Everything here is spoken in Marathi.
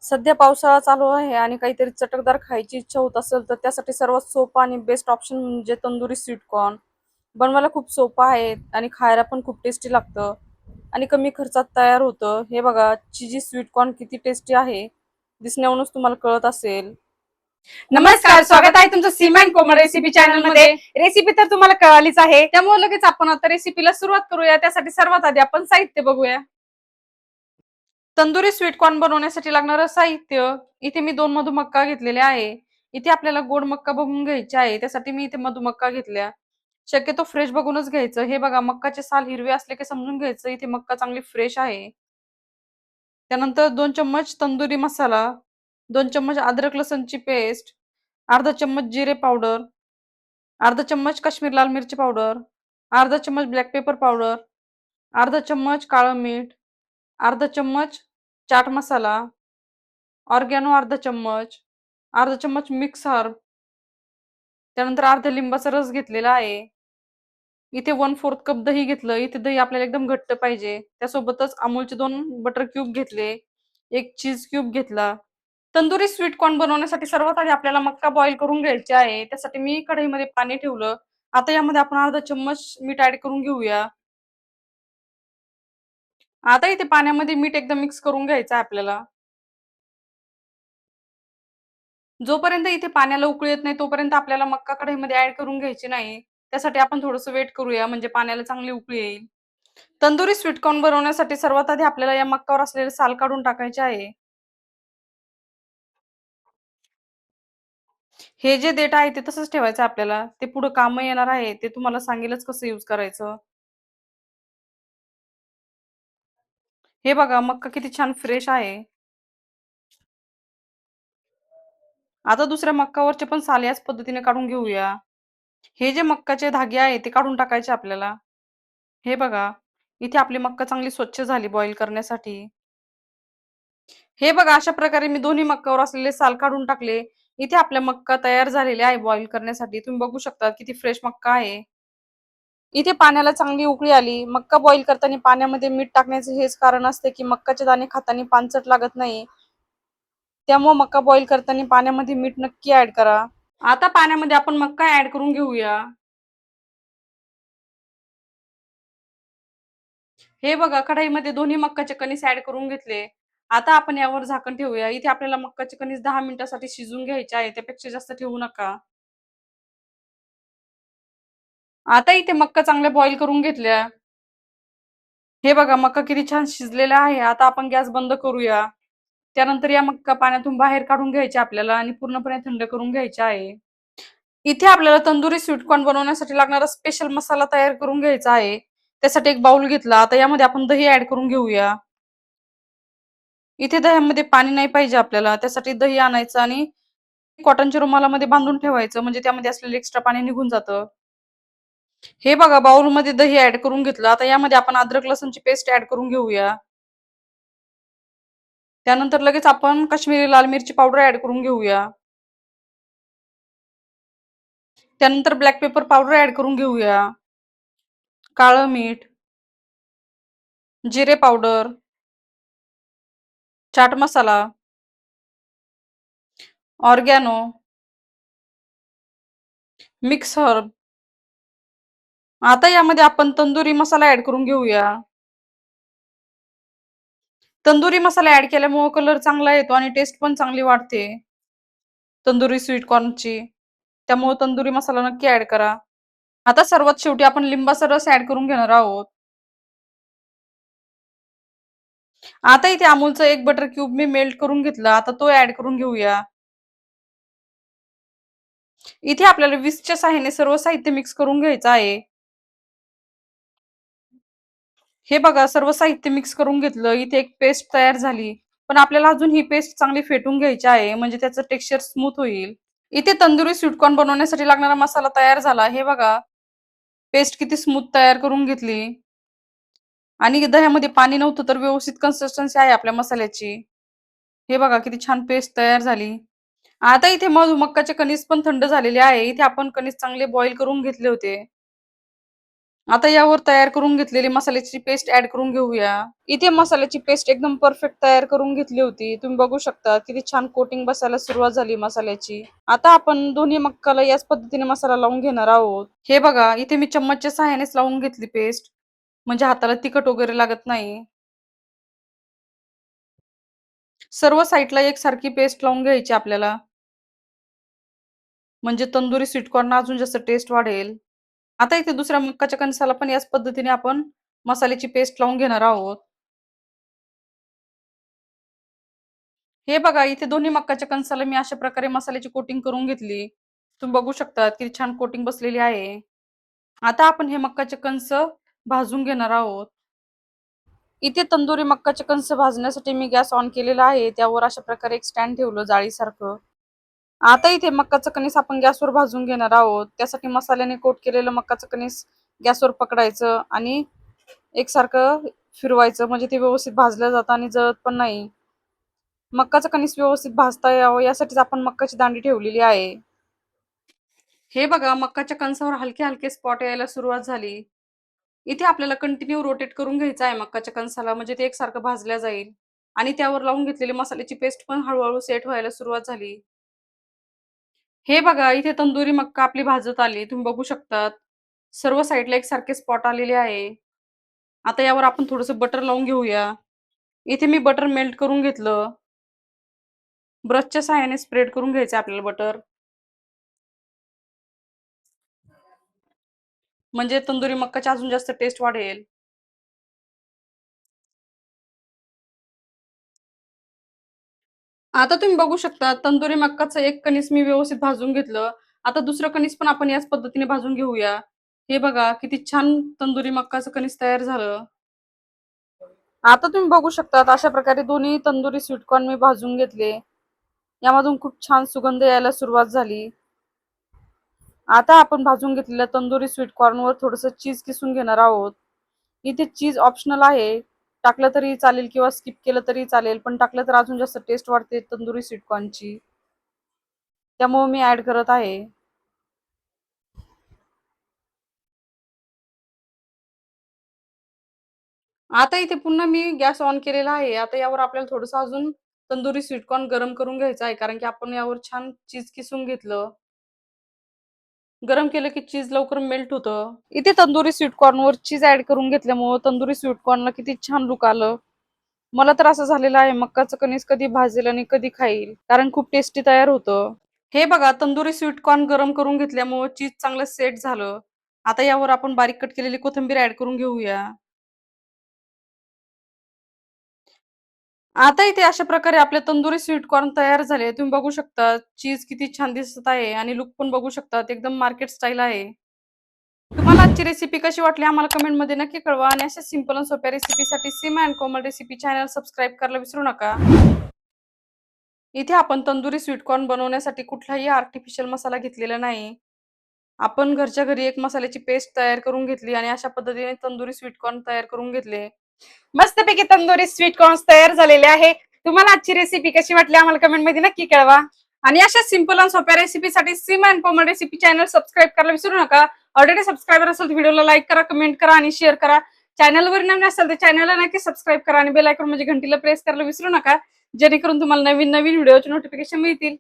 सध्या पावसाळा चालू आहे आणि काहीतरी चटकदार खायची इच्छा होत असेल तर त्यासाठी सर्वात सोपा आणि बेस्ट ऑप्शन म्हणजे तंदुरी स्वीट कॉर्न. बनवायला खूप सोपं आहे आणि खायला पण खूप टेस्टी लागतं आणि कमी खर्चात तयार होतं. हे बघा चीजी स्वीट कॉर्न किती टेस्टी आहे, दिसण्यावरूनच तुम्हाला कळत असेल. नमस्कार, स्वागत आहे तुमचं सीमा अँड कोमल रेसिपी चॅनल मध्ये. रेसिपी तर तुम्हाला कळालीच आहे, त्यामुळे लगेच आपण आता रेसिपीला सुरुवात करूया. त्यासाठी सर्वात आधी आपण साहित्य बघूया. तंदुरी स्वीट कॉर्न बनवण्यासाठी लागणारं साहित्य इथे मी 2 मधुमक्का घेतलेले आहे. इथे आपल्याला गोड मक्का बघून घ्यायचे आहे, त्यासाठी मी इथे मधुमक्का घेतल्या. शक्यतो फ्रेश बघूनच घ्यायचं. हे बघा मक्काचे साल हिरवे असले की समजून घ्यायचं इथे मक्का चांगली फ्रेश आहे. त्यानंतर 2 चम्मच तंदुरी मसाला, 2 चम्मच अद्रक लसणची पेस्ट, अर्धा चम्मच जिरे पावडर, अर्धा चम्मच काश्मीर लाल मिरची पावडर, अर्धा चम्मच ब्लॅक पेपर पावडर, अर्धा चम्मच काळं मीठ, अर्धा चम्मच चाट मसाला, ऑर्गॅनो अर्धा चम्मच, अर्धा चम्मच मिक्स हर्ब, त्यानंतर अर्ध्या लिंबाचा रस घेतलेला आहे. इथे 1/4 कप दही घेतलं. इथे दही आपल्याला एकदम घट्ट पाहिजे. त्यासोबतच अमूलचे 2 बटर क्यूब घेतले, 1 चीज क्यूब घेतला. तंदुरी स्वीट कॉर्न बनवण्यासाठी सर्वात आधी आपल्याला मक्का बॉईल करून घ्यायचे आहे. त्यासाठी मी कढईमध्ये पाणी ठेवलं. आता यामध्ये आपण अर्धा चम्मच मीठ ऍड करून घेऊया. आता इथे पाण्यामध्ये मीठ एकदम मिक्स करून घ्यायचं आहे आपल्याला. जोपर्यंत इथे पाण्याला उकळी येत नाही तोपर्यंत आपल्याला मक्का कढईमध्ये ऍड करून घ्यायची नाही. त्यासाठी आपण थोडंसं वेट करूया म्हणजे पाण्याला चांगली उकळी येईल. तंदुरी स्वीट कॉर्न बनवण्यासाठी सर्वात आधी आपल्याला या मक्कावर असलेले साल काढून टाकायचे आहे. हे जे देठ आहे ते तसंच ठेवायचं आपल्याला. ते पुढे काम येणार आहे. ते तुम्हाला सांगेलच कसं यूज करायचं. हे बघा मक्का किती छान फ्रेश आहे. आता दुसऱ्या मक्कावरचे पण साल याच पद्धतीने काढून घेऊया. हे जे मक्काचे धागे आहे ते काढून टाकायचे आपल्याला. हे बघा इथे आपली मक्का चांगली स्वच्छ झाली बॉईल करण्यासाठी. हे बघा अशा प्रकारे मी दोन्ही मक्कावर असलेले साल काढून टाकले. इथे आपल्या मक्का तयार झालेले आहे बॉईल करण्यासाठी. तुम्ही बघू शकता किती फ्रेश मक्का आहे. इथे पाण्याला चांगली उकळी आली. मक्का बॉईल करताना पाण्यामध्ये मीठ टाकण्याचे हेच कारण असते की मक्काचे दाणे खाताना पानचट लागत नाही. त्यामुळे मक्का बॉईल करताना पाण्यामध्ये मीठ नक्की ऍड करा. आता पाण्यामध्ये आपण मक्का ऍड करून घेऊया. हे बघा कढईमध्ये दोन्ही मक्काचे कणीस ऍड करून घेतले. आता आपण यावर झाकण ठेवूया. इथे आपल्याला मक्काचे कणीस 10 मिनिटांसाठी शिजून घ्यायचे आहे. त्यापेक्षा जास्त ठेवू नका. आता इथे मक्का चांगल्या बॉईल करून घेतल्या. हे बघा मक्का किती छान शिजलेला आहे. आता आपण गॅस बंद करूया. त्यानंतर या मक्का पाण्यातून बाहेर काढून घ्यायचे आपल्याला आणि पूर्णपणे थंड करून घ्यायचे आहे. इथे आपल्याला तंदुरी स्वीट कॉर्न बनवण्यासाठी लागणारा स्पेशल मसाला तयार करून घ्यायचा आहे. त्यासाठी एक बाउल घेतला. आता यामध्ये आपण दही ऍड करून घेऊया. इथे दह्यामध्ये पाणी नाही पाहिजे आपल्याला. त्यासाठी दही आणायचं आणि कॉटनच्या रुमालामध्ये बांधून ठेवायचं म्हणजे त्यामध्ये असलेलं एक्स्ट्रा पाणी निघून जातं. हे बघा बाउलमध्ये दही ऍड करून घेतलं. आता यामध्ये आपण अद्रक लसूणची पेस्ट ऍड करून घेऊया. त्यानंतर लगेच आपण काश्मीरी लाल मिरची पावडर ऍड करून घेऊया. त्यानंतर ब्लॅक पेपर पावडर ऍड करून घेऊया. काळं मीठ, जिरे powder, chaat masala, ऑर्गॅनो, mix herb. आता यामध्ये आपण तंदुरी मसाला ऍड करून घेऊया. तंदुरी मसाला ऍड केल्यामुळे कलर चांगला येतो आणि टेस्ट पण चांगली वाढते तंदुरी स्वीट कॉर्नची. त्यामुळे तंदुरी मसाला नक्की ऍड करा. आता सर्वात शेवटी आपण लिंबाचा रस ऍड करून घेणार आहोत. आता इथे अमूलचं 1 बटर क्यूब मी मेल्ट करून घेतला. आता तो ऍड करून घेऊया. इथे आपल्याला विस्कच्या साहाय्याने सर्व साहित्य मिक्स करून घ्यायचं आहे. हे बघा सर्व साहित्य मिक्स करून घेतलं. इथे एक पेस्ट तयार झाली. पण आपल्याला अजून ही पेस्ट चांगली फेटून घ्यायची आहे म्हणजे त्याचं टेक्स्चर स्मूथ होईल. इथे तंदुरी स्वीट कॉर्न बनवण्यासाठी लागणारा मसाला तयार झाला. हे बघा पेस्ट किती स्मूथ तयार करून घेतली आणि दह्यामध्ये पाणी नव्हतं तर व्यवस्थित कन्सिस्टन्सी आहे आपल्या मसाल्याची. हे बघा किती छान पेस्ट तयार झाली. आता इथे मधुमक्काचे कणीस पण थंड झालेले आहे. इथे आपण कणीस चांगले बॉईल करून घेतले होते. आता यावर तयार करून घेतलेली मसाल्याची पेस्ट ऍड करून घेऊया. इथे मसाल्याची पेस्ट एकदम परफेक्ट तयार करून घेतली होती. तुम्ही बघू शकता किती छान कोटिंग बसायला सुरुवात झाली मसाल्याची. आता आपण दोन्ही मक्काला याच पद्धतीने मसाला लावून घेणार आहोत. हे बघा इथे मी चम्मचच्या सहाय्यानेच लावून घेतली पेस्ट, म्हणजे हाताला तिखट वगैरे लागत नाही. सर्व साईडला एकसारखी पेस्ट लावून घ्यायची आपल्याला, म्हणजे तंदुरी स्वीटकॉर्न अजून जास्त टेस्ट वाढेल. आता इथे दुसऱ्या मक्काच्या कणसाला पण याच पद्धतीने आपण मसाल्याची पेस्ट लावून घेणार आहोत. हे बघा इथे दोन्ही मक्काच्या कणसाला मी अशा प्रकारे मसाल्याची कोटिंग करून घेतली. तुम्ही बघू शकता किती छान कोटिंग बसलेली आहे. आता आपण हे मक्काचे कणस भाजून घेणार आहोत. इथे तंदुरी मक्काचे कणस भाजण्यासाठी मी गॅस ऑन केलेला आहे. त्यावर अशा प्रकारे एक स्टँड ठेवलं जाळीसारखं. आता इथे मक्काचं कणीस आपण गॅसवर भाजून घेणार आहोत. त्यासाठी मसाल्याने कोट केलेलं मक्काचं कणीस गॅसवर पकडायचं आणि एकसारखं फिरवायचं, म्हणजे ते व्यवस्थित भाजलं जातं आणि जळत पण नाही. मक्काचं कणीस व्यवस्थित भाजता यावं यासाठीच आपण मक्काची दांडी ठेवलेली आहे. हे बघा मक्काच्या कणसावर हलके हलके स्पॉट यायला सुरुवात झाली. इथे आपल्याला कंटिन्यू रोटेट करून घ्यायचं आहे मक्काच्या कणसाला, म्हणजे ते एकसारखं भाजल्या जाईल आणि त्यावर लावून घेतलेली मसाल्याची पेस्ट पण हळूहळू सेट व्हायला सुरुवात झाली. हे बघा इथे तंदुरी मक्का आपली भाजत आली. तुम्ही बघू शकतात सर्व साईडला एकसारखे स्पॉट आलेले आहे. आता यावर आपण थोडंसं बटर लावून घेऊया. इथे मी बटर मेल्ट करून घेतलं. ब्रशच्या सहाय्याने स्प्रेड करून घ्यायचं आपल्याला बटर, म्हणजे तंदुरी मक्काची अजून जास्त टेस्ट वाढेल. आता तुम्ही बघू शकता तंदुरी मक्काचं एक कणीस मी व्यवस्थित भाजून घेतलं. आता दुसरं कणीस पण आपण याच पद्धतीने भाजून घेऊया. हे बघा किती छान तंदुरी मक्काचं कणीस तयार झालं. आता तुम्ही बघू शकता अशा प्रकारे दोन्ही तंदुरी स्वीटकॉर्न मी भाजून घेतले. यामधून खूप छान सुगंध यायला सुरुवात झाली. आता आपण भाजून घेतलेल्या तंदुरी स्वीटकॉर्नवर थोडंसं चीज किसून घेणार आहोत. इथे चीज ऑप्शनल आहे, टाकलं तरी चालेल किंवा स्किप केलं तरी चालेल, पण टाकलं तर अजून जास्त टेस्ट वाढते तंदुरी स्वीटकॉर्नची, त्यामुळे मी ऍड करत आहे. आता इथे पुन्हा मी गॅस ऑन केलेला आहे. आता यावर आपल्याला थोडंसं अजून तंदुरी स्वीटकॉर्न गरम करून घ्यायचं आहे, कारण की आपण यावर छान चीज किसून घेतलं. गरम केलं की चीज लवकर मेल्ट होतं. इथे तंदुरी स्वीटकॉर्नवर चीज ऍड करून घेतल्यामुळे तंदुरी स्वीटकॉर्नला किती छान लुक आलं. मला तर असं झालेलं आहे मक्काचं कणीस कधी भाजेल आणि कधी खाईल, कारण खूप टेस्टी तयार होतं. हे बघा तंदुरी स्वीटकॉर्न गरम करून घेतल्यामुळे चीज चांगलं सेट झालं. आता यावर आपण बारीक कट केलेली कोथिंबीर ऍड करून घेऊया. आता इथे अशा प्रकारे आपले तंदुरी स्वीटकॉर्न तयार झाले. तुम्ही बघू शकता चीज किती छान दिसत आहे आणि लुक पण बघू शकता एकदम मार्केट स्टाईल आहे. तुम्हाला आजची रेसिपी कशी वाटली आम्हाला कमेंटमध्ये नक्की कळवा आणि अशा सिंपल आणि सोप्या रेसिपीसाठी Seema and Komal recipe channel subscribe करायला विसरू नका. इथे आपण तंदुरी स्वीटकॉर्न बनवण्यासाठी कुठलाही आर्टिफिशियल मसाला घेतलेला नाही. आपण घरच्या घरी एक मसाल्याची पेस्ट तयार करून घेतली आणि अशा पद्धतीने तंदुरी स्वीटकॉर्न तयार करून घेतले. मस्तपैकी तंदुरी स्वीट कॉर्न्स तयार झालेले आहे. तुम्हाला आजची रेसिपी कशी वाटली आम्हाला कमेंट मध्ये नक्की कळवा आणि अशा सिंपल आणि सोप्या रेसिपीसाठी Seema and Komal recipe channel subscribe करायला विसरू नका. ऑलरेडी सबस्क्रायबर असेल तर व्हिडिओला लाईक करा, कमेंट करा आणि शेअर करा. चॅनलवर नवीन असेल तर चॅनलला नक्की सबस्क्राईब करा आणि बेल आयकॉन म्हणजे घंटीला प्रेस करायला विसरू नका, जेणेकरून तुम्हाला नवीन नवीन व्हिडिओचे नोटिफिकेशन मिळतील.